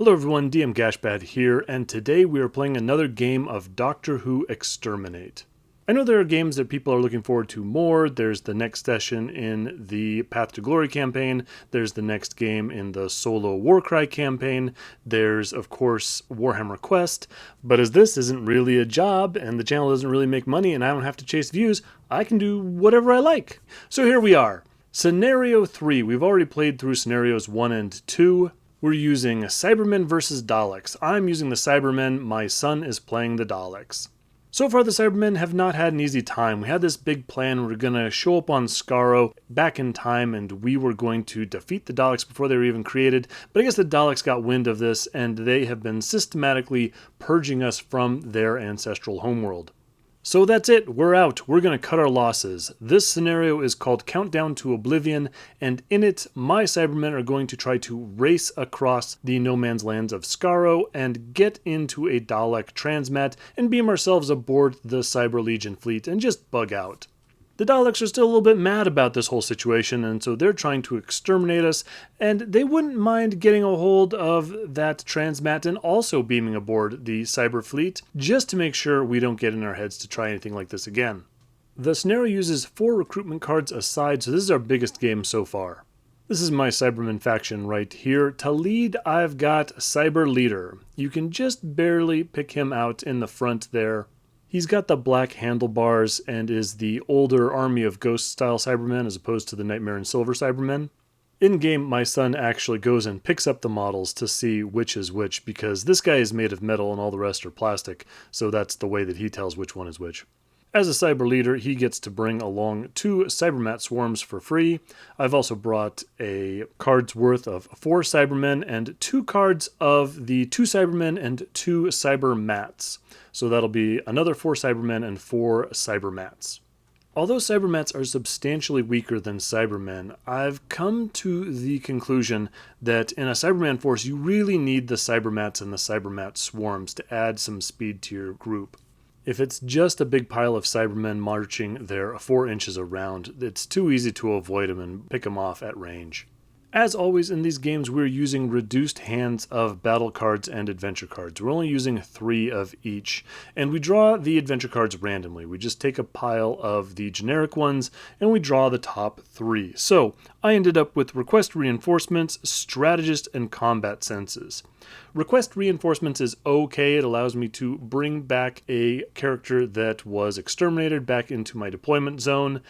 Hello everyone, DM Gashbad here, and today we are playing another game of Doctor Who Exterminate. I know there are games that people are looking forward to more. There's the next session in the Path to Glory campaign, there's the next game in the Solo Warcry campaign, there's of course Warhammer Quest, but as this isn't really a job and the channel doesn't really make money and I don't have to chase views, I can do whatever I like. So here we are. Scenario 3. We've already played through scenarios 1 and 2. We're using Cybermen versus Daleks. I'm using the Cybermen, my son is playing the Daleks. So far the Cybermen have not had an easy time. We had this big plan, we were going to show up on Skaro back in time and we were going to defeat the Daleks before they were even created, but I guess the Daleks got wind of this and they have been systematically purging us from their ancestral homeworld. So that's it, we're out, we're going to cut our losses. This scenario is called Countdown to Oblivion, and in it, my Cybermen are going to try to race across the no man's lands of Skaro and get into a Dalek transmat and beam ourselves aboard the Cyber Legion fleet and just bug out. The Daleks are still a little bit mad about this whole situation, and so they're trying to exterminate us, and they wouldn't mind getting a hold of that transmat and also beaming aboard the cyber fleet, just to make sure we don't get in our heads to try anything like this again. The scenario uses 4 recruitment cards aside, so this is our biggest game so far. This is my Cyberman faction right here. To lead, I've got Cyber Leader. You can just barely pick him out in the front there. He's got the black handlebars and is the older Army of Ghost-style Cybermen as opposed to the Nightmare and Silver Cybermen. In-game, my son actually goes and picks up the models to see which is which, because this guy is made of metal and all the rest are plastic, so that's the way that he tells which one is which. As a cyber leader, he gets to bring along 2 Cybermat swarms for free. I've also brought a card's worth of 4 Cybermen and 2 cards of the 2 Cybermen and 2 Cybermats. So that'll be another 4 Cybermen and 4 Cybermats. Although Cybermats are substantially weaker than Cybermen, I've come to the conclusion that in a Cyberman force you really need the Cybermats and the Cybermat swarms to add some speed to your group. If it's just a big pile of Cybermen marching there 4 inches around, it's too easy to avoid them and pick them off at range. As always in these games, we're using reduced hands of battle cards and adventure cards. We're only using 3 of each, and we draw the adventure cards randomly. We just take a pile of the generic ones, and we draw the top 3. So, I ended up with Request Reinforcements, Strategist, and Combat Senses. Request Reinforcements is okay. It allows me to bring back a character that was exterminated back into my deployment zone.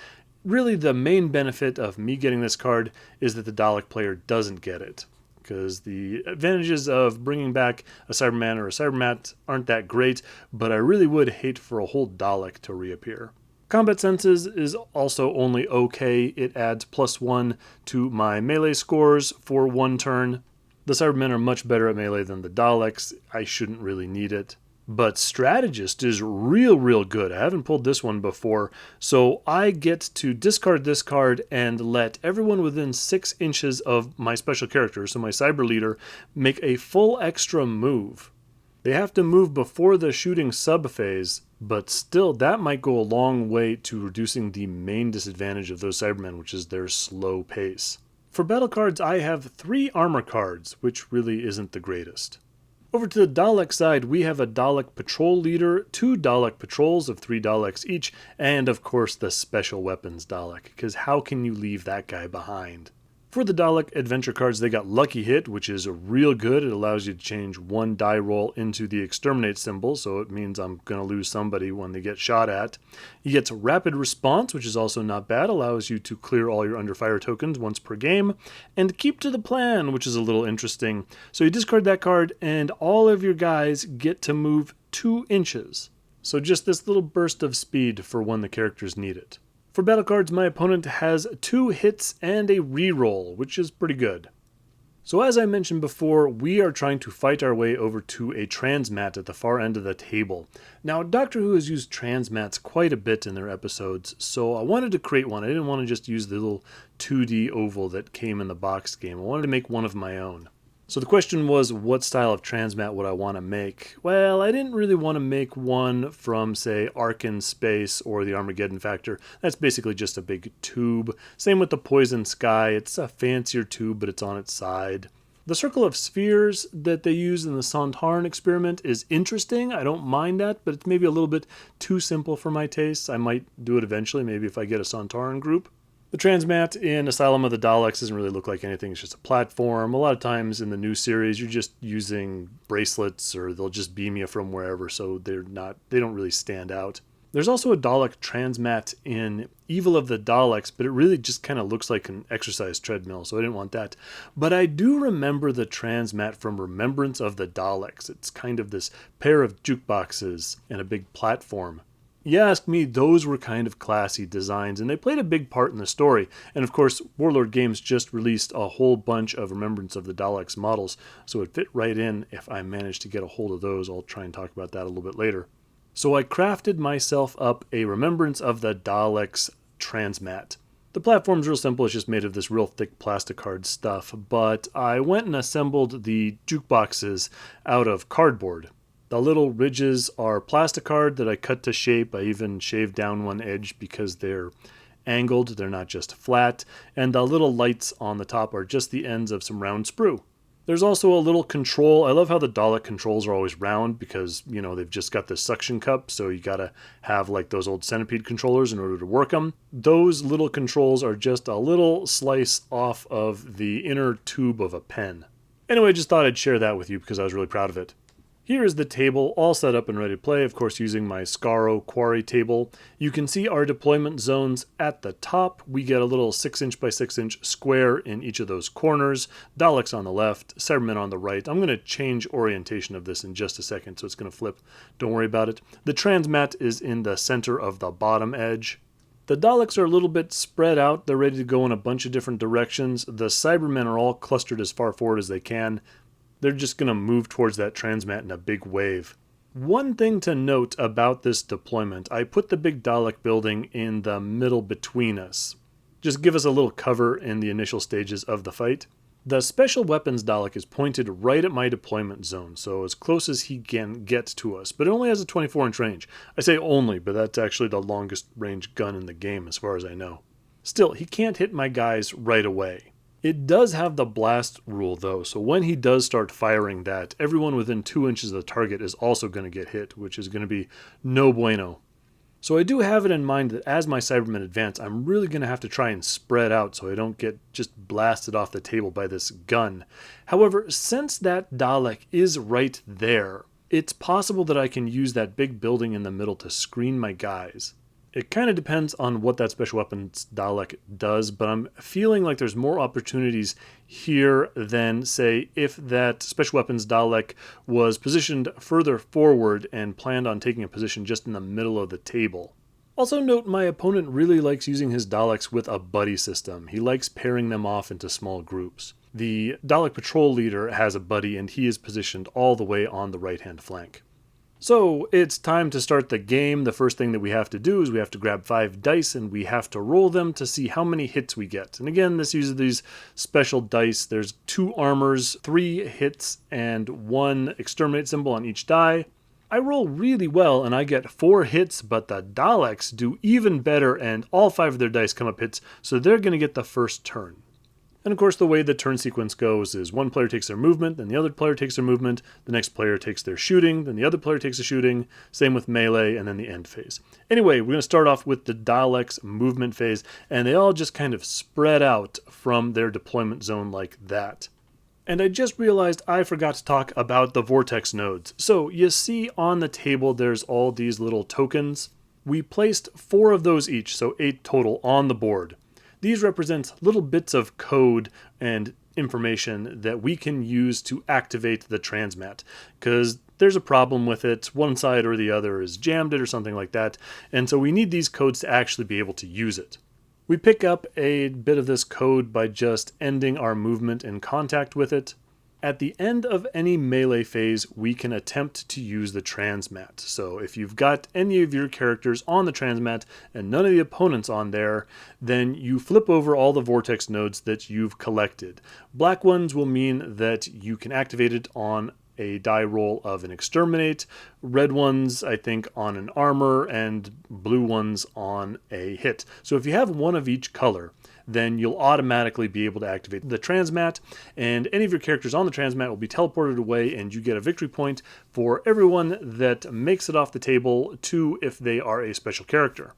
Really, the main benefit of me getting this card is that the Dalek player doesn't get it, because the advantages of bringing back a Cyberman or a Cybermat aren't that great, but I really would hate for a whole Dalek to reappear. Combat Senses is also only okay. It adds +1 to my melee scores for 1 turn. The Cybermen are much better at melee than the Daleks. I shouldn't really need it. But Strategist is real good. I haven't pulled this one before, so I get to discard this card and let everyone within 6 inches of my special character, so my Cyber Leader, make a full extra move. They have to move before the shooting sub-phase, but still that might go a long way to reducing the main disadvantage of those Cybermen, which is their slow pace. For battle cards, I have 3 armor cards, which really isn't the greatest. Over to the Dalek side, we have a Dalek Patrol Leader, 2 Dalek Patrols of 3 Daleks each, and of course the Special Weapons Dalek, because how can you leave that guy behind? For the Dalek adventure cards, they got Lucky Hit, which is real good. It allows you to change 1 die roll into the Exterminate symbol, so it means I'm going to lose somebody when they get shot at. You get Rapid Response, which is also not bad. Allows you to clear all your under fire tokens once per game. And Keep to the Plan, which is a little interesting. So you discard that card, and all of your guys get to move 2 inches. So just this little burst of speed for when the characters need it. For battle cards, my opponent has 2 hits and a reroll, which is pretty good. So as I mentioned before, we are trying to fight our way over to a transmat at the far end of the table. Now, Doctor Who has used transmats quite a bit in their episodes, so I wanted to create one. I didn't want to just use the little 2D oval that came in the box game. I wanted to make one of my own. So the question was, what style of transmat would I want to make? Well, I didn't really want to make one from, say, Ark in Space or the Armageddon Factor. That's basically just a big tube. Same with the Poison Sky. It's a fancier tube, but it's on its side. The The circle of spheres that they use in the Sontarn experiment is interesting. I don't mind that, but it's maybe a little bit too simple for my tastes. I might do it eventually, maybe if I get a Sontarn group. The transmat in Asylum of the Daleks doesn't really look like anything. It's just a platform. A lot of times in the new series, you're just using bracelets or they'll just beam you from wherever, so they don't really stand out. There's also a Dalek transmat in Evil of the Daleks, but it really just kind of looks like an exercise treadmill, so I didn't want that. But I do remember the transmat from Remembrance of the Daleks. It's kind of this pair of jukeboxes and a big platform. You ask me, those were kind of classy designs, and they played a big part in the story. And of course, Warlord Games just released a whole bunch of Remembrance of the Daleks models, so it fit right in. If I manage to get a hold of those, I'll try and talk about that a little bit later. So I crafted myself up a Remembrance of the Daleks transmat. The platform's real simple, it's just made of this real thick plastic card stuff, but I went and assembled the jukeboxes out of cardboard. The little ridges are plastic card that I cut to shape. I even shaved down one edge because they're angled, they're not just flat, and the little lights on the top are just the ends of some round sprue. There's also a little control. I love how the Dalek controls are always round because, they've just got this suction cup, so you gotta have like those old centipede controllers in order to work them. Those little controls are just a little slice off of the inner tube of a pen. Anyway, I just thought I'd share that with you because I was really proud of it. Here is the table all set up and ready to play, of course using my Skaro quarry table. You can see our deployment zones at the top. We get a little 6" by 6" square in each of those corners. Daleks on the left, Cybermen on the right. I'm going to change orientation of this in just a second, so it's going to flip. Don't worry about it. The transmat is in the center of the bottom edge. The Daleks are a little bit spread out. They're ready to go in a bunch of different directions. The Cybermen are all clustered as far forward as they can. They're just going to move towards that transmat in a big wave. One thing to note about this deployment, I put the big Dalek building in the middle between us. Just give us a little cover in the initial stages of the fight. The special weapons Dalek is pointed right at my deployment zone, so as close as he can get to us, but it only has a 24-inch range. I say only, but that's actually the longest range gun in the game as far as I know. Still, he can't hit my guys right away. It does have the blast rule though, so when he does start firing that, everyone within 2 inches of the target is also going to get hit, which is going to be no bueno. So I do have it in mind that as my Cybermen advance, I'm really going to have to try and spread out so I don't get just blasted off the table by this gun. However, since that Dalek is right there, it's possible that I can use that big building in the middle to screen my guys. It kind of depends on what that special weapons Dalek does, but I'm feeling like there's more opportunities here than, say, if that special weapons Dalek was positioned further forward and planned on taking a position just in the middle of the table. Also note, my opponent really likes using his Daleks with a buddy system. He likes pairing them off into small groups. The Dalek patrol leader has a buddy and he is positioned all the way on the right-hand flank. So it's time to start the game. The first thing that we have to do is we have to grab 5 dice and we have to roll them to see how many hits we get. And again, this uses these special dice. There's 2 armors, 3 hits, and 1 exterminate symbol on each die. I roll really well and I get 4 hits, but the Daleks do even better and all 5 of their dice come up hits, so they're going to get the first turn. And of course the way the turn sequence goes is one player takes their movement, then the other player takes their movement, the next player takes their shooting, then the other player takes a shooting, same with melee, and then the end phase. Anyway, we're going to start off with the Daleks movement phase, and they all just kind of spread out from their deployment zone like that. And I just realized I forgot to talk about the vortex nodes. So you see on the table there's all these little tokens. We placed 4 of those each, so 8 total on the board. These represent little bits of code and information that we can use to activate the transmat, because there's a problem with it. One side or the other is jammed it or something like that, and so we need these codes to actually be able to use it. We pick up a bit of this code by just ending our movement in contact with it. At the end of any melee phase, we can attempt to use the transmat. So if you've got any of your characters on the transmat and none of the opponents on there, then you flip over all the vortex nodes that you've collected. Black ones will mean that you can activate it on a die roll of an Exterminate, red ones I think on an armor, and blue ones on a hit. So if you have one of each color, then you'll automatically be able to activate the transmat, and any of your characters on the transmat will be teleported away, and you get a victory point for everyone that makes it off the table, 2 if they are a special character.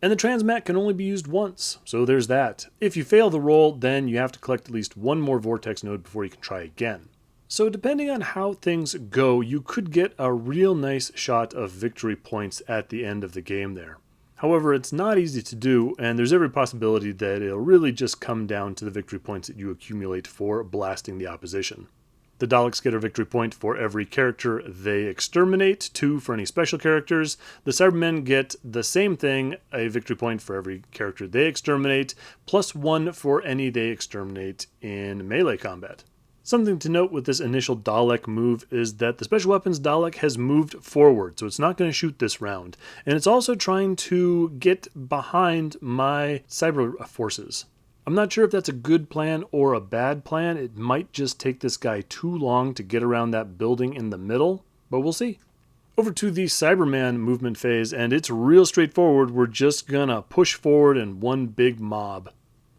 And the transmat can only be used once, so there's that. If you fail the roll, then you have to collect at least one more vortex node before you can try again. So depending on how things go, you could get a real nice shot of victory points at the end of the game there. However, it's not easy to do, and there's every possibility that it'll really just come down to the victory points that you accumulate for blasting the opposition. The Daleks get a victory point for every character they exterminate, 2 for any special characters. The Cybermen get the same thing, a victory point for every character they exterminate, plus 1 for any they exterminate in melee combat. Something to note with this initial Dalek move is that the special weapons Dalek has moved forward, so it's not going to shoot this round. And it's also trying to get behind my cyber forces. I'm not sure if that's a good plan or a bad plan. It might just take this guy too long to get around that building in the middle, but we'll see. Over to the Cyberman movement phase, and it's real straightforward. We're just gonna push forward in one big mob.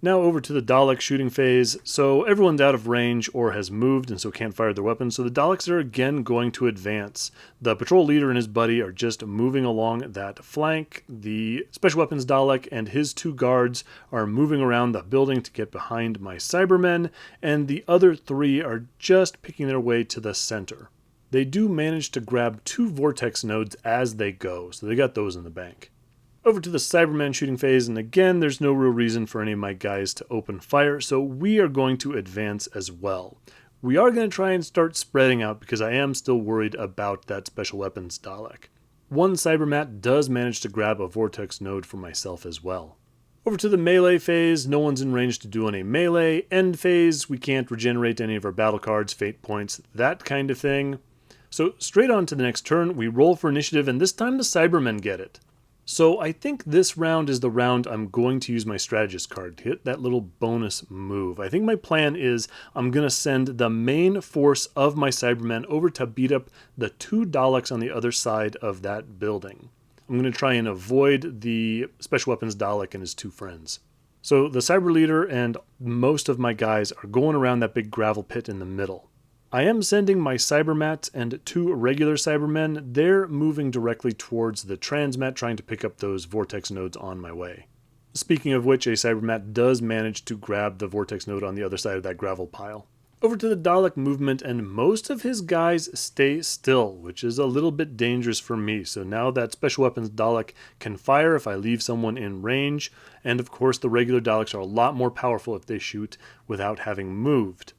Now over to the Dalek shooting phase. So everyone's out of range or has moved and so can't fire their weapons. So the Daleks are again going to advance. The patrol leader and his buddy are just moving along that flank. The special weapons Dalek and his 2 guards are moving around the building to get behind my Cybermen. And the other 3 are just picking their way to the center. They do manage to grab 2 vortex nodes as they go. So they got those in the bank. Over to the Cyberman shooting phase, and again, there's no real reason for any of my guys to open fire, so we are going to advance as well. We are going to try and start spreading out because I am still worried about that special weapons Dalek. One Cybermat does manage to grab a vortex node for myself as well. Over to the melee phase, no one's in range to do any melee. End phase, we can't regenerate any of our battle cards, fate points, that kind of thing. So straight on to the next turn, we roll for initiative, and this time the Cybermen get it. So I think this round is the round I'm going to use my strategist card to hit that little bonus move. I think my plan is I'm going to send the main force of my Cybermen over to beat up the 2 Daleks on the other side of that building. I'm going to try and avoid the special weapons Dalek and his 2 friends. So the Cyber leader and most of my guys are going around that big gravel pit in the middle. I am sending my Cybermat and 2 regular Cybermen. They're moving directly towards the transmat, trying to pick up those vortex nodes on my way. Speaking of which, a Cybermat does manage to grab the vortex node on the other side of that gravel pile. Over to the Dalek movement, and most of his guys stay still, which is a little bit dangerous for me. So now that special weapons Dalek can fire if I leave someone in range, and of course the regular Daleks are a lot more powerful if they shoot without having moved.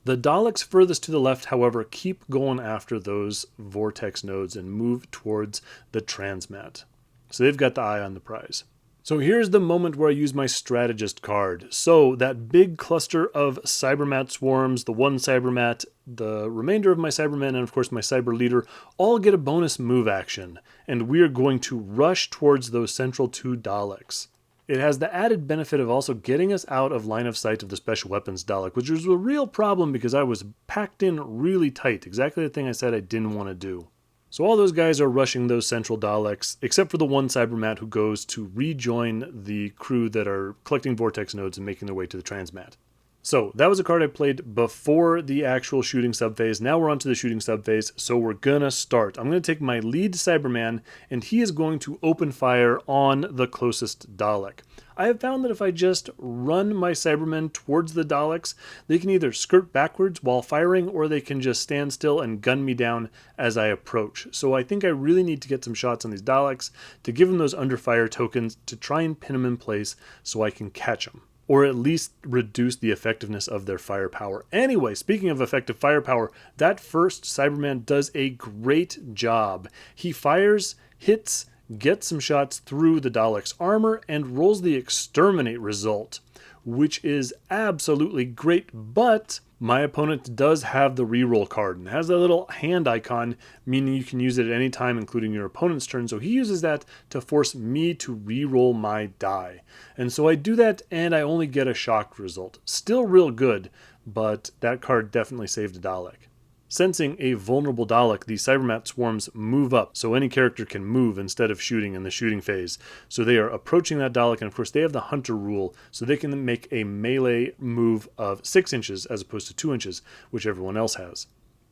The Daleks furthest to the left, however, keep going after those vortex nodes and move towards the transmat. So they've got the eye on the prize. So here's the moment where I use my strategist card. So that big cluster of Cybermat swarms, the 1 Cybermat, the remainder of my Cybermen, and of course my Cyber leader, all get a bonus move action. And we are going to rush towards those central 2 Daleks. It has the added benefit of also getting us out of line of sight of the special weapons Dalek, which was a real problem because I was packed in really tight, exactly the thing I said I didn't want to do. So all those guys are rushing those central Daleks, except for the 1 Cybermat who goes to rejoin the crew that are collecting vortex nodes and making their way to the transmat. So that was a card I played before the actual shooting subphase. Now we're on to the shooting subphase, so we're gonna start. I'm gonna take my lead Cyberman, and he is going to open fire on the closest Dalek. I have found that if I just run my Cybermen towards the Daleks, they can either skirt backwards while firing, or they can just stand still and gun me down as I approach. So I think I really need to get some shots on these Daleks to give them those under fire tokens to try and pin them in place so I can catch them, or at least reduce the effectiveness of their firepower. Anyway, speaking of effective firepower, that first Cyberman does a great job. He fires, hits, gets some shots through the Dalek's armor, and rolls the Exterminate result, which is absolutely great, but my opponent does have the reroll card and has a little hand icon, meaning you can use it at any time, including your opponent's turn. So he uses that to force me to reroll my die. And so I do that, and I only get a shocked result. Still real good, but that card definitely saved a Dalek. Sensing a vulnerable Dalek, the Cybermat swarms move up, so any character can move instead of shooting in the shooting phase. So they are approaching that Dalek, and of course they have the Hunter rule, so they can make a melee move of 6 inches as opposed to 2 inches, which everyone else has.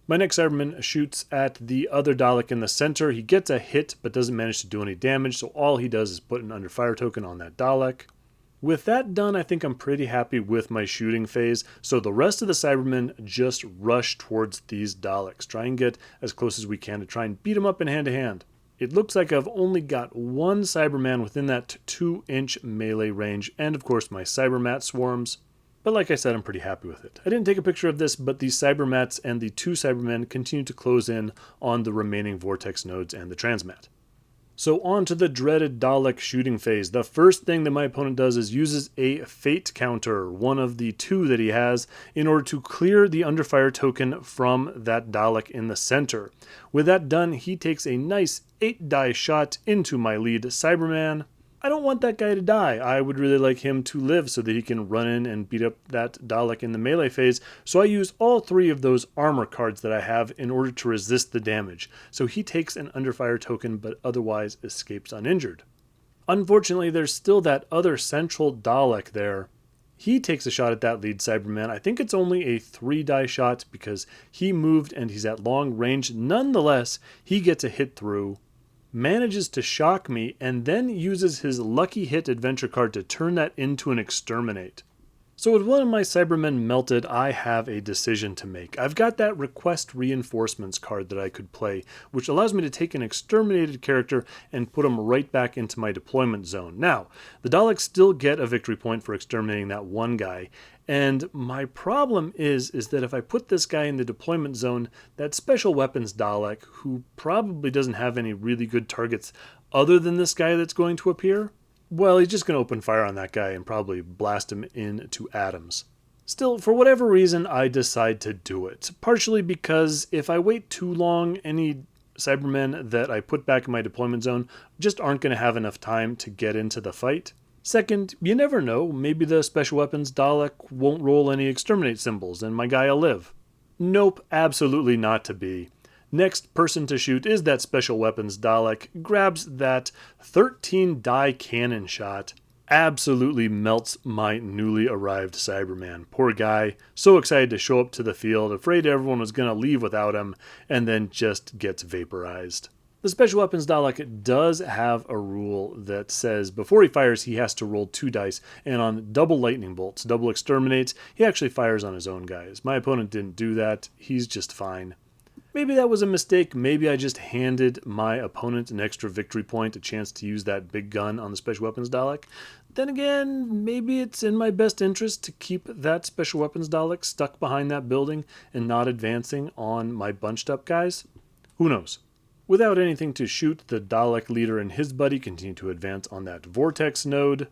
My next Cyberman shoots at the other Dalek in the center. He gets a hit, but doesn't manage to do any damage, so all he does is put an under fire token on that Dalek. With that done, I think I'm pretty happy with my shooting phase, so the rest of the Cybermen just rush towards these Daleks. Try and get as close as we can to try and beat them up in hand-to-hand. It looks like I've only got one Cyberman within that 2-inch melee range, and of course my Cybermat swarms. But like I said, I'm pretty happy with it. I didn't take a picture of this, but the Cybermats and the 2 Cybermen continue to close in on the remaining Vortex nodes and the transmat. So on to the dreaded Dalek shooting phase. The first thing that my opponent does is uses a fate counter, one of the 2 that he has, in order to clear the underfire token from that Dalek in the center. With that done, he takes a nice 8-die shot into my lead Cyberman. I don't want that guy to die. I would really like him to live so that he can run in and beat up that Dalek in the melee phase. So I use all 3 of those armor cards that I have in order to resist the damage. So he takes an underfire token but otherwise escapes uninjured. Unfortunately, there's still that other central Dalek there. He takes a shot at that lead Cyberman. I think it's only a 3-die shot because he moved and he's at long range. Nonetheless, he gets a hit through, manages to shock me, and then uses his lucky hit adventure card to turn that into an Exterminate. So with one of my Cybermen melted, I have a decision to make. I've got that request reinforcements card that I could play, which allows me to take an exterminated character and put him right back into my deployment zone. Now, the Daleks still get a victory point for exterminating that one guy, and my problem is that if I put this guy in the deployment zone, that special weapons Dalek, who probably doesn't have any really good targets other than this guy that's going to appear, well, he's just going to open fire on that guy and probably blast him into atoms. Still, for whatever reason, I decide to do it. Partially because if I wait too long, any Cybermen that I put back in my deployment zone just aren't going to have enough time to get into the fight. Second, you never know, maybe the special weapons Dalek won't roll any exterminate symbols and my guy'll live. Nope, absolutely not to be. Next person to shoot is that special weapons Dalek, grabs that 13-die cannon shot, absolutely melts my newly arrived Cyberman. Poor guy, so excited to show up to the field, afraid everyone was going to leave without him, and then just gets vaporized. The special weapons Dalek does have a rule that says before he fires he has to roll 2 dice, and on double lightning bolts, double exterminates, he actually fires on his own guys. My opponent didn't do that, he's just fine. Maybe that was a mistake, maybe I just handed my opponent an extra victory point, a chance to use that big gun on the special weapons Dalek. Then again, maybe it's in my best interest to keep that special weapons Dalek stuck behind that building and not advancing on my bunched up guys. Who knows? Without anything to shoot, the Dalek leader and his buddy continue to advance on that Vortex node.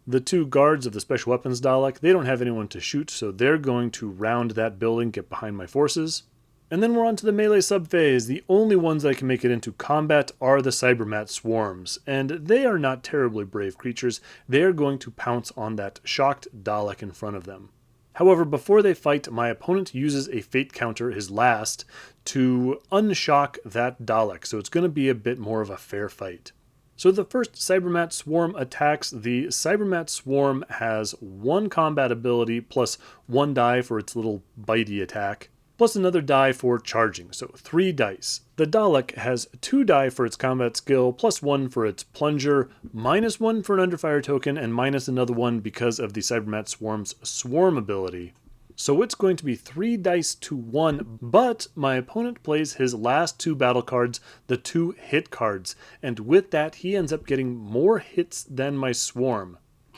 The 2 guards of the special weapons Dalek, they don't have anyone to shoot, so they're going to round that building, get behind my forces. And then we're on to the melee subphase. The only ones that can make it into combat are the Cybermat swarms, and they are not terribly brave creatures. They are going to pounce on that shocked Dalek in front of them. However, before they fight, my opponent uses a fate counter, his last, to unshock that Dalek, so it's going to be a bit more of a fair fight. So the first Cybermat swarm attacks. The Cybermat swarm has 1 combat ability plus 1 die for its little bitey attack, plus another die for charging, so 3 dice. The Dalek has 2 die for its combat skill, plus 1 for its plunger, minus 1 for an underfire token, and minus another 1 because of the Cybermat Swarm's swarm ability. So it's going to be 3 dice to 1, but my opponent plays his last 2 battle cards, the 2 hit cards, and with that he ends up getting more hits than my swarm.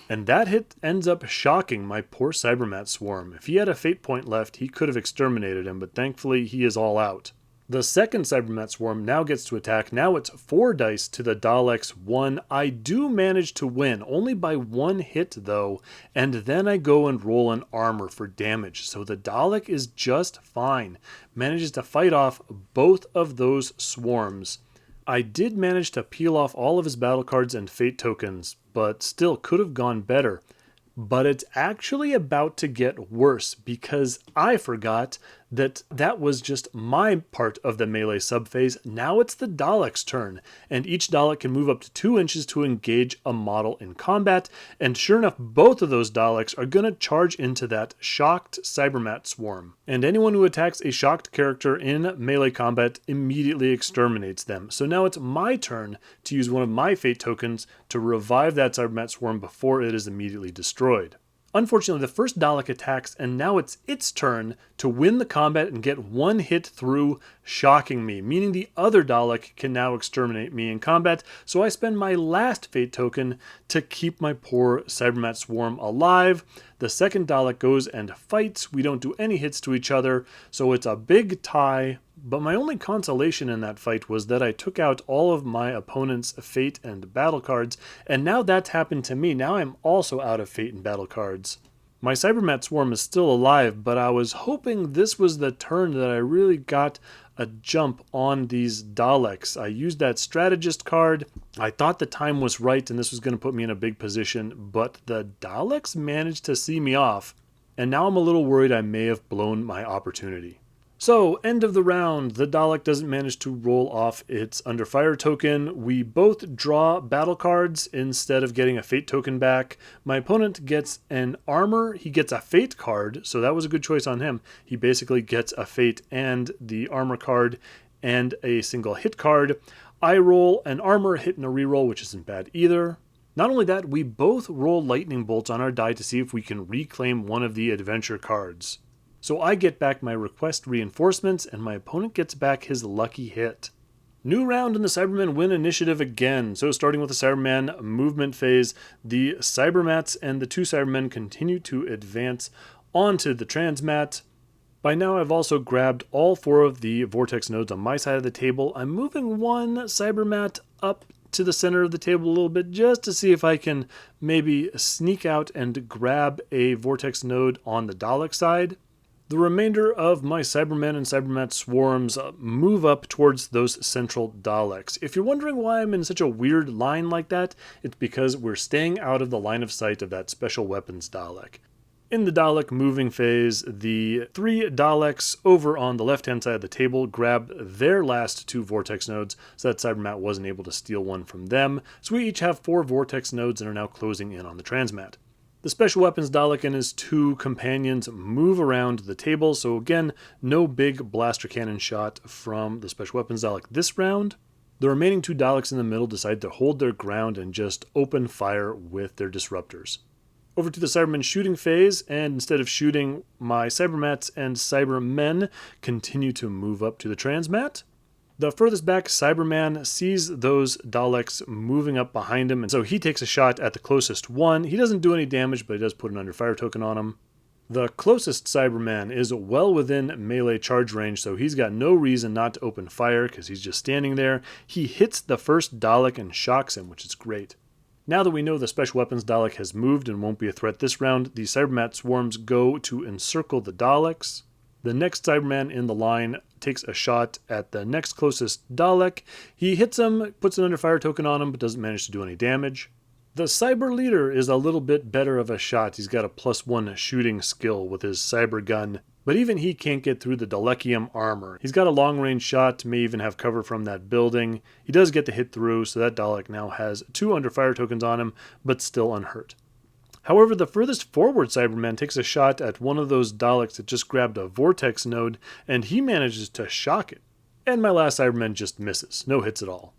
And that hit ends up shocking my poor Cybermat swarm. If he had a fate point left, he could have exterminated him, but thankfully he is all out. The second Cybermat swarm now gets to attack. Now it's 4 dice to the Dalek's 1. I do manage to win, only by 1 hit though, and then I go and roll an armor for damage. So the Dalek is just fine, manages to fight off both of those swarms. I did manage to peel off all of his battle cards and fate tokens, but still could have gone better. But it's actually about to get worse because I forgot that was just my part of the melee subphase. Now it's the Dalek's turn, and each Dalek can move up to 2 inches to engage a model in combat, and sure enough, both of those Daleks are going to charge into that shocked Cyberman swarm. And anyone who attacks a shocked character in melee combat immediately exterminates them. So now it's my turn to use one of my fate tokens to revive that Cyberman swarm before it is immediately destroyed. Unfortunately, the first Dalek attacks, and now it's its turn to win the combat and get 1 hit through, shocking me, meaning the other Dalek can now exterminate me in combat, so I spend my last fate token to keep my poor Cyberman swarm alive. The second Dalek goes and fights. We don't do any hits to each other, so it's a big tie. But my only consolation in that fight was that I took out all of my opponent's fate and battle cards, and now that's happened to me. Now I'm also out of fate and battle cards. My Cyberman swarm is still alive, but I was hoping this was the turn that I really got a jump on these Daleks. I used that strategist card. I thought the time was right and this was going to put me in a big position, but the Daleks managed to see me off, and now I'm a little worried I may have blown my opportunity. So, end of the round, the Dalek doesn't manage to roll off its under fire token. We both draw battle cards instead of getting a fate token back. My opponent gets an armor. He gets a fate card, so that was a good choice on him. He basically gets a fate and the armor card and a single hit card. I roll an armor, hit, and a reroll, which isn't bad either. Not only that, we both roll lightning bolts on our die to see if we can reclaim one of the adventure cards. So I get back my request reinforcements, and my opponent gets back his lucky hit. New round and the Cybermen win initiative again. So starting with the Cyberman movement phase, the Cybermats and the 2 Cybermen continue to advance onto the transmat. By now I've also grabbed all 4 of the vortex nodes on my side of the table. I'm moving one Cybermat up to the center of the table a little bit just to see if I can maybe sneak out and grab a vortex node on the Dalek side. The remainder of my Cybermen and Cybermat swarms move up towards those central Daleks. If you're wondering why I'm in such a weird line like that, it's because we're staying out of the line of sight of that special weapons Dalek. In the Dalek moving phase, the 3 Daleks over on the left-hand side of the table grab their last 2 vortex nodes, so that Cybermat wasn't able to steal one from them. So we each have 4 vortex nodes and are now closing in on the transmat. The special weapons Dalek and his 2 companions move around the table, so again, no big blaster cannon shot from the special weapons Dalek this round. The remaining 2 Daleks in the middle decide to hold their ground and just open fire with their disruptors. Over to the Cybermen shooting phase, and instead of shooting, my Cybermats and Cybermen continue to move up to the transmat. The furthest back Cyberman sees those Daleks moving up behind him, and so he takes a shot at the closest one. He doesn't do any damage, but he does put an under fire token on him. The closest Cyberman is well within melee charge range, so he's got no reason not to open fire because he's just standing there. He hits the first Dalek and shocks him, which is great. Now that we know the special weapons Dalek has moved and won't be a threat this round, the Cybermat swarms go to encircle the Daleks. The next Cyberman in the line takes a shot at the next closest Dalek. He hits him, puts an under fire token on him, but doesn't manage to do any damage. The Cyber Leader is a little bit better of a shot. He's got a +1 shooting skill with his Cyber Gun, but even he can't get through the Dalekium armor. He's got a long-range shot, may even have cover from that building. He does get the hit through, so that Dalek now has 2 under fire tokens on him, but still unhurt. However, the furthest forward Cyberman takes a shot at one of those Daleks that just grabbed a vortex node, and he manages to shock it. And my last Cyberman just misses, no hits at all.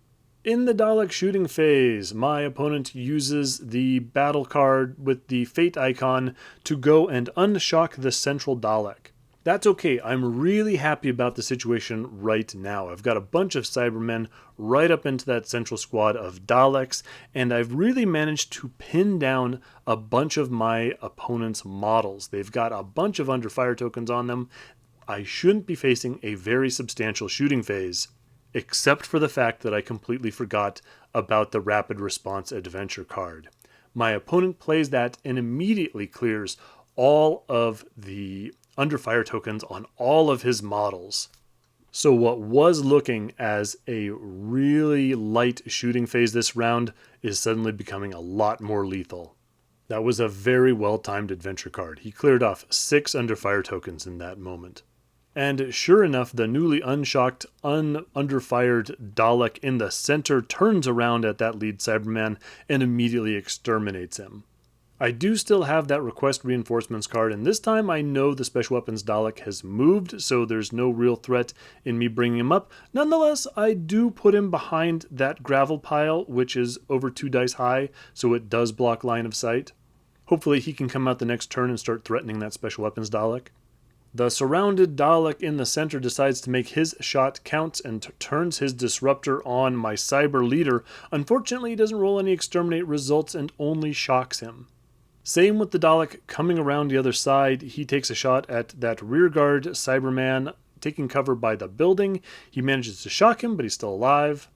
In the Dalek shooting phase, my opponent uses the battle card with the fate icon to go and unshock the central Dalek. That's okay, I'm really happy about the situation right now. I've got a bunch of Cybermen right up into that central squad of Daleks, and I've really managed to pin down a bunch of my opponent's models. They've got a bunch of under fire tokens on them. I shouldn't be facing a very substantial shooting phase, except for the fact that I completely forgot about the rapid response adventure card. My opponent plays that and immediately clears all of the under fire tokens on all of his models. So what was looking as a really light shooting phase this round is suddenly becoming a lot more lethal. That was a very well-timed adventure card. He cleared off 6 under fire tokens in that moment. And sure enough, the newly unshocked, underfired Dalek in the center turns around at that lead Cyberman and immediately exterminates him. I do still have that request reinforcements card, and this time I know the special weapons Dalek has moved, so there's no real threat in me bringing him up. Nonetheless, I do put him behind that gravel pile, which is over 2 dice high, so it does block line of sight. Hopefully he can come out the next turn and start threatening that special weapons Dalek. The surrounded Dalek in the center decides to make his shot count and turns his disruptor on my cyber leader. Unfortunately, he doesn't roll any exterminate results and only shocks him. Same with the Dalek coming around the other side. He takes a shot at that rearguard Cyberman taking cover by the building. He manages to shock him, but he's still alive.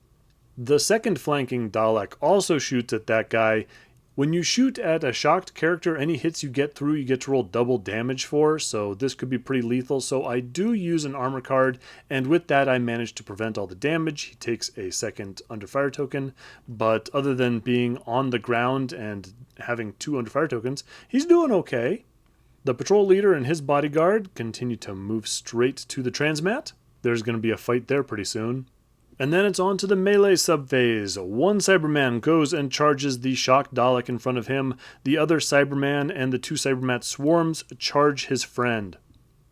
The second flanking Dalek also shoots at that guy. When you shoot at a shocked character, any hits you get through, you get to roll double damage for, so this could be pretty lethal. So I do use an armor card, and with that I manage to prevent all the damage. He takes a second under fire token, but other than being on the ground and having 2 under fire tokens, he's doing okay. The patrol leader and his bodyguard continue to move straight to the transmat. There's going to be a fight there pretty soon. And then it's on to the melee subphase. One Cyberman goes and charges the shocked Dalek in front of him. The other Cyberman and the 2 Cybermat swarms charge his friend.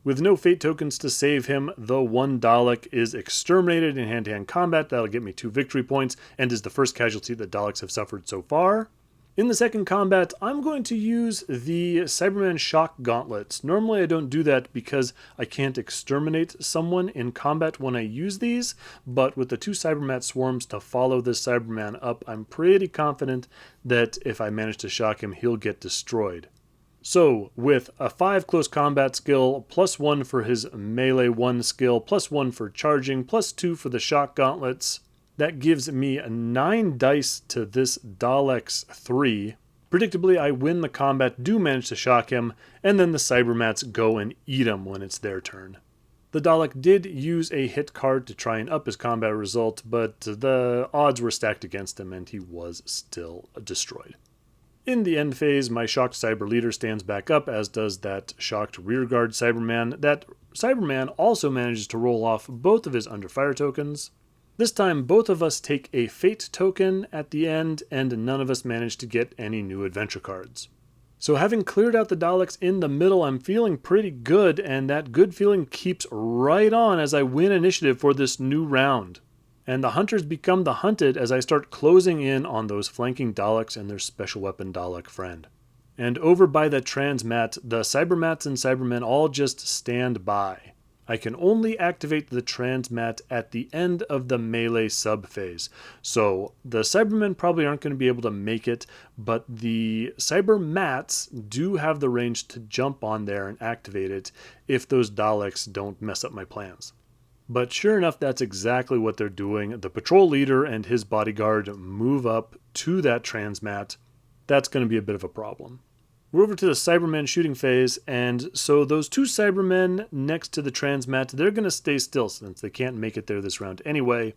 With no fate tokens to save him, the one Dalek is exterminated in hand-to-hand combat. That'll get me 2 victory points and is the first casualty that Daleks have suffered so far. In the second combat, I'm going to use the Cyberman Shock Gauntlets. Normally I don't do that because I can't exterminate someone in combat when I use these, but with the 2 Cybermat swarms to follow this Cyberman up, I'm pretty confident that if I manage to shock him, he'll get destroyed. So, with a 5 close combat skill, +1 for his melee 1 skill, +1 for charging, +2 for the Shock Gauntlets, that gives me 9 dice to this Dalek's 3. Predictably, I win the combat, do manage to shock him, and then the Cybermats go and eat him when it's their turn. The Dalek did use a hit card to try and up his combat result, but the odds were stacked against him and he was still destroyed. In the end phase, my shocked cyber leader stands back up, as does that shocked rearguard Cyberman. That Cyberman also manages to roll off both of his under fire tokens. This time, both of us take a fate token at the end, and none of us manage to get any new adventure cards. So having cleared out the Daleks in the middle, I'm feeling pretty good, and that good feeling keeps right on as I win initiative for this new round. And the hunters become the hunted as I start closing in on those flanking Daleks and their special weapon Dalek friend. And over by the transmat, the Cybermats and Cybermen all just stand by. I can only activate the transmat at the end of the melee subphase. So the Cybermen probably aren't going to be able to make it, but the Cybermats do have the range to jump on there and activate it if those Daleks don't mess up my plans. But sure enough, that's exactly what they're doing. The patrol leader and his bodyguard move up to that transmat. That's going to be a bit of a problem. We're over to the Cybermen shooting phase, and so those 2 Cybermen next to the transmat, they're going to stay still since they can't make it there this round anyway.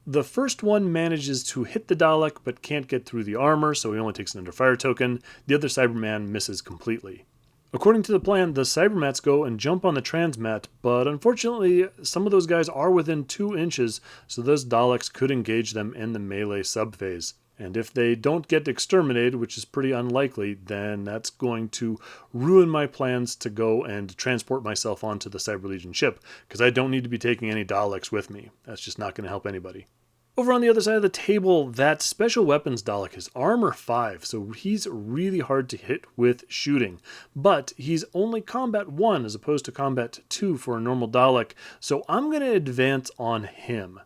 The first one manages to hit the Dalek, but can't get through the armor, so he only takes an under fire token. The other Cyberman misses completely. According to the plan, the Cybermats go and jump on the transmat, but unfortunately, some of those guys are within 2 inches, so those Daleks could engage them in the melee subphase. And if they don't get exterminated, which is pretty unlikely, then that's going to ruin my plans to go and transport myself onto the Cyber Legion ship, because I don't need to be taking any Daleks with me. That's just not going to help anybody. Over on the other side of the table, that special weapons Dalek is armor 5, so he's really hard to hit with shooting. But he's only combat 1 as opposed to combat 2 for a normal Dalek, so I'm going to advance on him.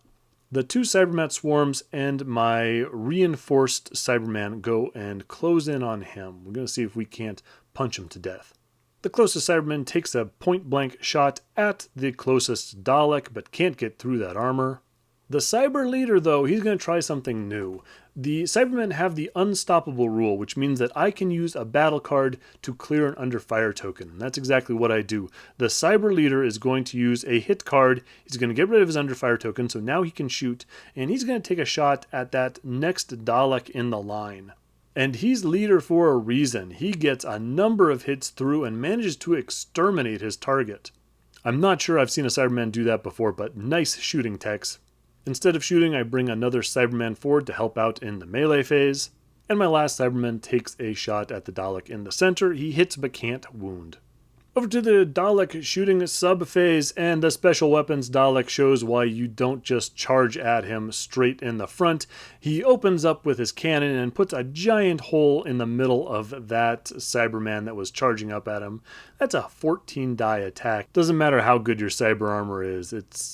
The 2 Cybermat swarms and my reinforced Cyberman go and close in on him. We're going to see if we can't punch him to death. The closest Cyberman takes a point-blank shot at the closest Dalek, but can't get through that armor. The Cyber Leader, though, he's going to try something new. The Cybermen have the Unstoppable rule, which means that I can use a battle card to clear an under fire token. And that's exactly what I do. The Cyber Leader is going to use a hit card. He's going to get rid of his under fire token, so now he can shoot. And he's going to take a shot at that next Dalek in the line. And he's leader for a reason. He gets a number of hits through and manages to exterminate his target. I'm not sure I've seen a Cyberman do that before, but nice shooting techs. Instead of shooting, I bring another Cyberman forward to help out in the melee phase. And my last Cyberman takes a shot at the Dalek in the center. He hits but can't wound. Over to the Dalek shooting sub-phase, and the special weapons Dalek shows why you don't just charge at him straight in the front. He opens up with his cannon and puts a giant hole in the middle of that Cyberman that was charging up at him. That's a 14 die attack. Doesn't matter how good your cyber armor is.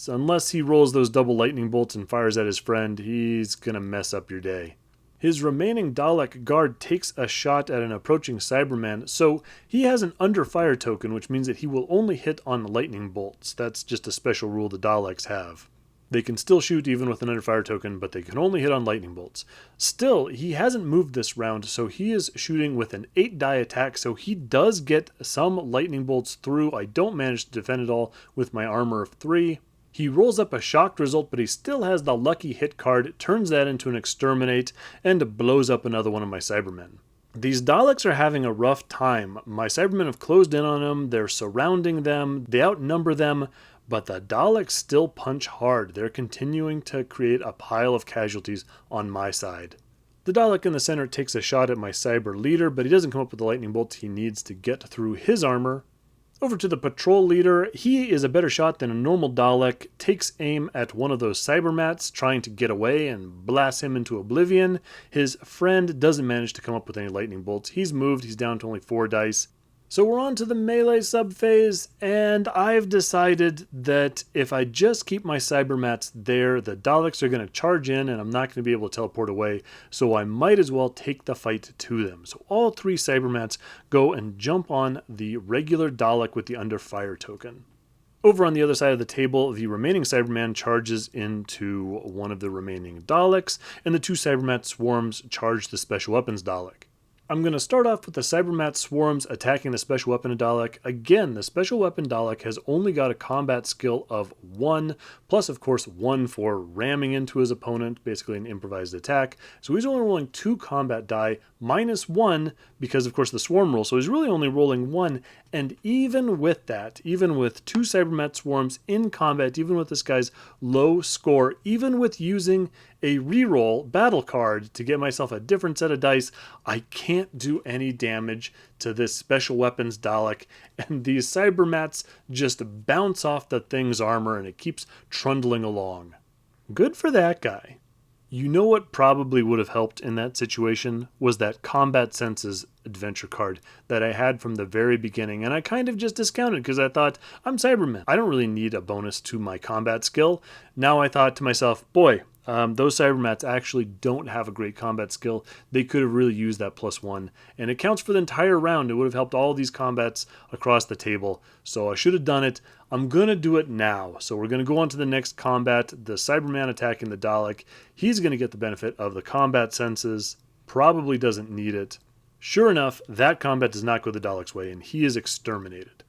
Unless he rolls those double lightning bolts and fires at his friend, he's gonna mess up your day. His remaining Dalek guard takes a shot at an approaching Cyberman, so he has an under fire token, which means that he will only hit on lightning bolts. That's just a special rule the Daleks have. They can still shoot even with an under fire token, but they can only hit on lightning bolts. Still, he hasn't moved this round, so he is shooting with an 8 die attack, so he does get some lightning bolts through. I don't manage to defend it all with my armor of 3. He rolls up a shocked result, but he still has the lucky hit card, turns that into an Exterminate, and blows up another one of my Cybermen. These Daleks are having a rough time. My Cybermen have closed in on them, they're surrounding them, they outnumber them, but the Daleks still punch hard. They're continuing to create a pile of casualties on my side. The Dalek in the center takes a shot at my Cyber leader, but he doesn't come up with the lightning bolts he needs to get through his armor. Over to the patrol leader, he is a better shot than a normal Dalek, takes aim at one of those Cybermats, trying to get away and blasts him into Oblivion. His friend doesn't manage to come up with any lightning bolts. He's moved, he's down to only 4 dice. So we're on to the melee sub-phase, and I've decided that if I just keep my Cybermats there, the Daleks are going to charge in and I'm not going to be able to teleport away, so I might as well take the fight to them. So all 3 Cybermats go and jump on the regular Dalek with the under fire token. Over on the other side of the table, the remaining Cyberman charges into one of the remaining Daleks, and the 2 Cybermat swarms charge the special weapons Dalek. I'm going to start off with the Cybermat swarms attacking the special weapon Dalek. Again, the special weapon Dalek has only got a combat skill of 1, plus of course 1 for ramming into his opponent, basically an improvised attack. So he's only rolling 2 combat die, minus 1 because of course the swarm roll. So he's really only rolling 1, and even with that, even with 2 Cybermat swarms in combat, even with this guy's low score, even with using a reroll battle card to get myself a different set of dice, I can't do any damage to this special weapons Dalek, and these Cybermats just bounce off the thing's armor and it keeps trundling along. Good for that guy. You know what probably would have helped in that situation was that Combat Senses adventure card that I had from the very beginning, and I kind of just discounted because I thought, I'm Cyberman. I don't really need a bonus to my combat skill. Now I thought to myself, boy, those Cybermats actually don't have a great combat skill. They could have really used that +1, and it counts for the entire round. It would have helped all these combats across the table, so I should have done it. I'm going to do it now. So we're going to go on to the next combat, the Cyberman attacking the Dalek. He's going to get the benefit of the combat senses, probably doesn't need it. Sure enough, that combat does not go the Dalek's way, and he is exterminated.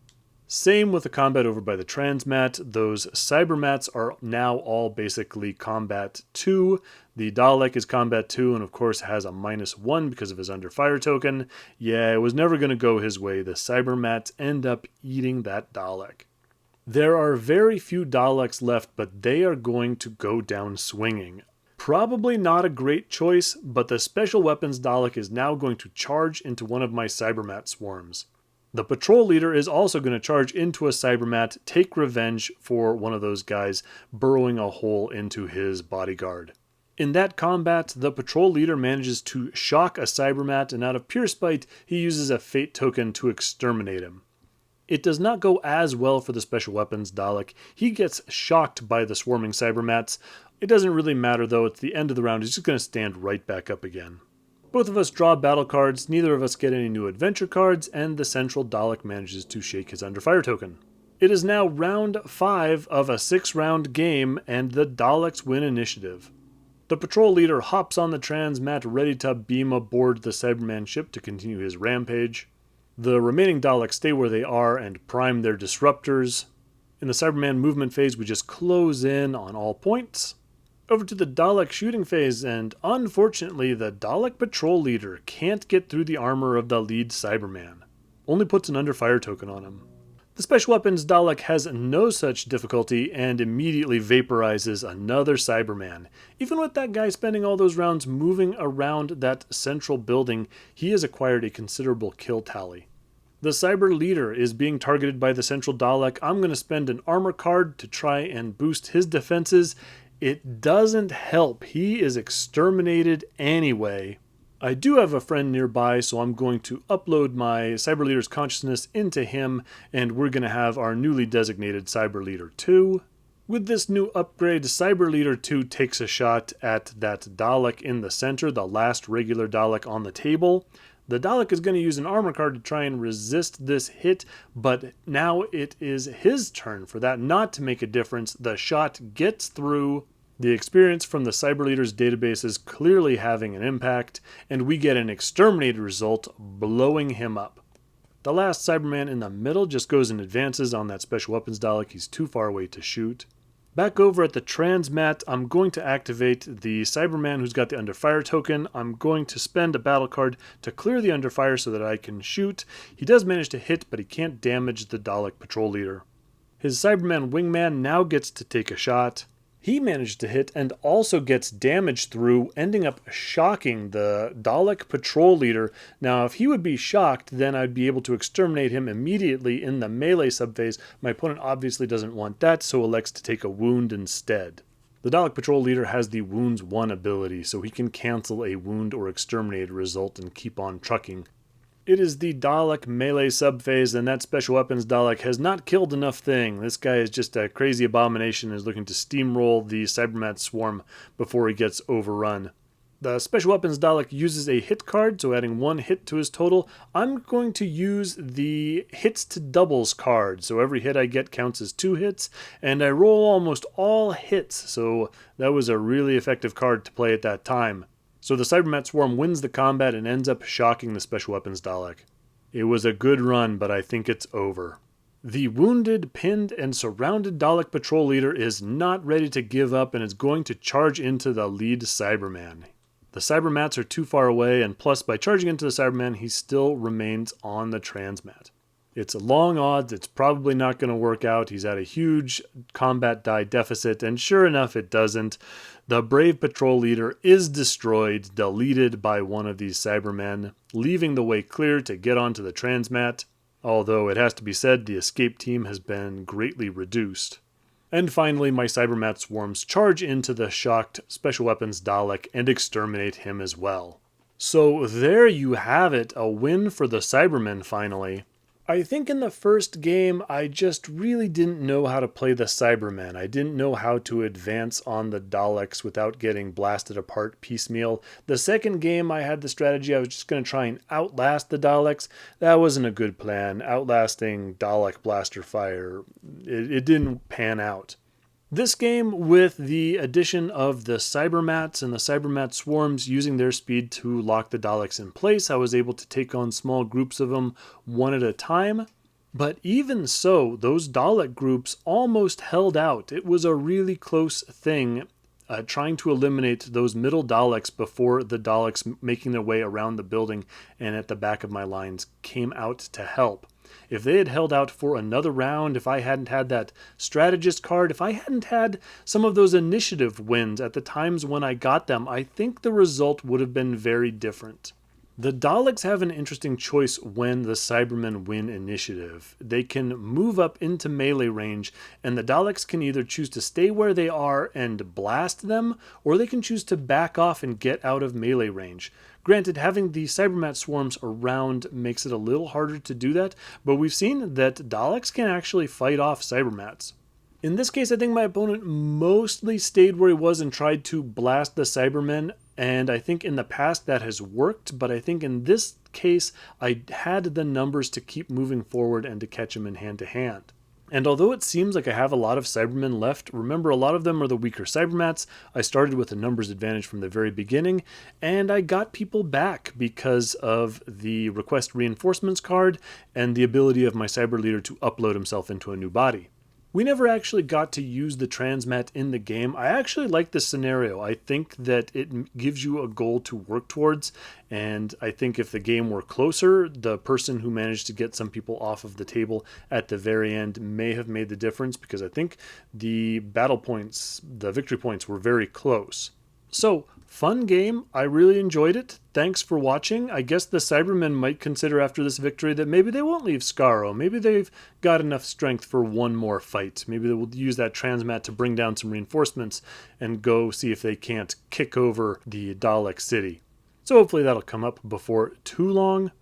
Same with the combat over by the transmat. Those Cybermats are now all basically combat 2. The Dalek is combat 2 and of course has a -1 because of his under fire token. Yeah, it was never going to go his way. The Cybermats end up eating that Dalek. There are very few Daleks left, but they are going to go down swinging. Probably not a great choice, but the special weapons Dalek is now going to charge into one of my Cybermat swarms. The patrol leader is also going to charge into a Cybermat, take revenge for one of those guys burrowing a hole into his bodyguard. In that combat, the patrol leader manages to shock a Cybermat, and out of pure spite, he uses a fate token to exterminate him. It does not go as well for the special weapons Dalek. He gets shocked by the swarming Cybermats. It doesn't really matter though, it's the end of the round, he's just going to stand right back up again. Both of us draw battle cards, neither of us get any new adventure cards, and the central Dalek manages to shake his under fire token. It is now round 5 of a 6-round game, and the Daleks win initiative. The patrol leader hops on the transmat ready to beam aboard the Cyberman ship to continue his rampage. The remaining Daleks stay where they are and prime their disruptors. In the Cyberman movement phase, we just close in on all points. Over to the Dalek shooting phase, and unfortunately the Dalek patrol leader can't get through the armor of the lead Cyberman. Only puts an under fire token on him. The special weapons Dalek has no such difficulty and immediately vaporizes another Cyberman. Even with that guy spending all those rounds moving around that central building, he has acquired a considerable kill tally. The Cyber Leader is being targeted by the central Dalek. I'm going to spend an armor card to try and boost his defenses. It doesn't help. He is exterminated anyway. I do have a friend nearby, so I'm going to upload my Cyber Leader's consciousness into him, and we're going to have our newly designated Cyber Leader 2. With this new upgrade, Cyber Leader 2 takes a shot at that Dalek in the center, the last regular Dalek on the table. The Dalek is going to use an armor card to try and resist this hit, but now it is his turn for that not to make a difference. The shot gets through. The experience from the Cyber Leader's database is clearly having an impact, and we get an exterminated result, blowing him up. The last Cyberman in the middle just goes and advances on that special weapons Dalek. He's too far away to shoot. Back over at the transmat, I'm going to activate the Cyberman who's got the under fire token. I'm going to spend a battle card to clear the under fire so that I can shoot. He does manage to hit, but he can't damage the Dalek patrol leader. His Cyberman wingman now gets to take a shot. He managed to hit and also gets damage through, ending up shocking the Dalek patrol leader. Now, if he would be shocked, then I'd be able to exterminate him immediately in the melee subphase. My opponent obviously doesn't want that, so elects to take a wound instead. The Dalek patrol leader has the Wounds 1 ability, so he can cancel a wound or exterminated result and keep on trucking. It is the Dalek melee subphase, and that special weapons Dalek has not killed enough thing. This guy is just a crazy abomination and is looking to steamroll the Cyberman swarm before he gets overrun. The special weapons Dalek uses a hit card, so adding 1 hit to his total. I'm going to use the hits to doubles card, so every hit I get counts as 2 hits, and I roll almost all hits, so that was a really effective card to play at that time. So the Cyberman swarm wins the combat and ends up shocking the special weapons Dalek. It was a good run, but I think it's over. The wounded, pinned, and surrounded Dalek patrol leader is not ready to give up and is going to charge into the lead Cyberman. The Cybermats are too far away, and plus by charging into the Cyberman, he still remains on the transmat. It's long odds, it's probably not going to work out. He's at a huge combat die deficit, and sure enough, it doesn't. The brave patrol leader is destroyed, deleted by one of these Cybermen, leaving the way clear to get onto the transmat, although it has to be said the escape team has been greatly reduced. And finally, my Cybermat swarms charge into the shocked special weapons Dalek and exterminate him as well. So there you have it, a win for the Cybermen finally. I think in the first game, I just really didn't know how to play the Cybermen. I didn't know how to advance on the Daleks without getting blasted apart piecemeal. The second game, I had the strategy I was just going to try and outlast the Daleks. That wasn't a good plan. Outlasting Dalek blaster fire, it didn't pan out. This game, with the addition of the Cybermats and the Cybermat swarms using their speed to lock the Daleks in place, I was able to take on small groups of them one at a time. But even so, those Dalek groups almost held out. It was a really close thing, trying to eliminate those middle Daleks before the Daleks making their way around the building and at the back of my lines came out to help. If they had held out for another round, if I hadn't had that strategist card, if I hadn't had some of those initiative wins at the times when I got them, I think the result would have been very different. The Daleks have an interesting choice when the Cybermen win initiative. They can move up into melee range, and the Daleks can either choose to stay where they are and blast them, or they can choose to back off and get out of melee range. Granted, having the Cybermat swarms around makes it a little harder to do that, but we've seen that Daleks can actually fight off Cybermats. In this case, I think my opponent mostly stayed where he was and tried to blast the Cybermen, and I think in the past that has worked, but I think in this case, I had the numbers to keep moving forward and to catch him in hand-to-hand. And although it seems like I have a lot of Cybermen left, remember a lot of them are the weaker Cybermats. I started with a numbers advantage from the very beginning, and I got people back because of the request reinforcements card and the ability of my Cyber Leader to upload himself into a new body. We never actually got to use the transmat in the game. I actually like this scenario. I think that it gives you a goal to work towards, and I think if the game were closer, the person who managed to get some people off of the table at the very end may have made the difference, because I think the battle points, the victory points, were very close. So, fun game. I really enjoyed it. Thanks for watching. I guess the Cybermen might consider after this victory that maybe they won't leave Skaro. Maybe they've got enough strength for one more fight. Maybe they will use that transmat to bring down some reinforcements and go see if they can't kick over the Dalek city. So hopefully that'll come up before too long.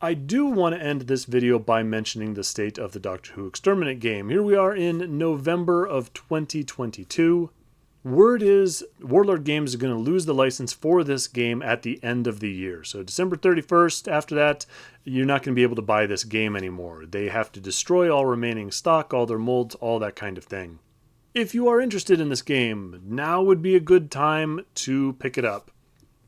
I do want to end this video by mentioning the state of the Doctor Who Exterminate game. Here we are in November of 2022. Word is Warlord Games is going to lose the license for this game at the end of the year. So December 31st, after that, you're not going to be able to buy this game anymore. They have to destroy all remaining stock, all their molds, all that kind of thing. If you are interested in this game, now would be a good time to pick it up.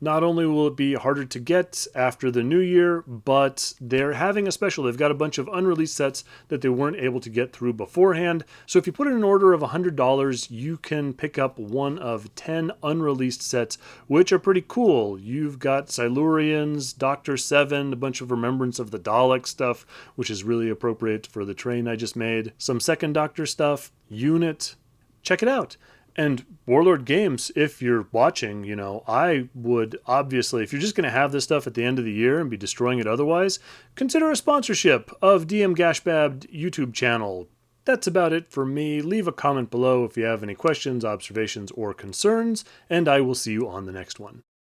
Not only will it be harder to get after the new year, but they're having a special. They've got a bunch of unreleased sets that they weren't able to get through beforehand. So if you put in an order of $100, you can pick up one of 10 unreleased sets, which are pretty cool. You've got Silurians, Dr. 7, a bunch of Remembrance of the Dalek stuff, which is really appropriate for the train I just made. Some Second Doctor stuff, Unit. Check it out. And Warlord Games, if you're watching, I would obviously, if you're just going to have this stuff at the end of the year and be destroying it otherwise, consider a sponsorship of DM Gashbad YouTube channel. That's about it for me. Leave a comment below if you have any questions, observations, or concerns, and I will see you on the next one.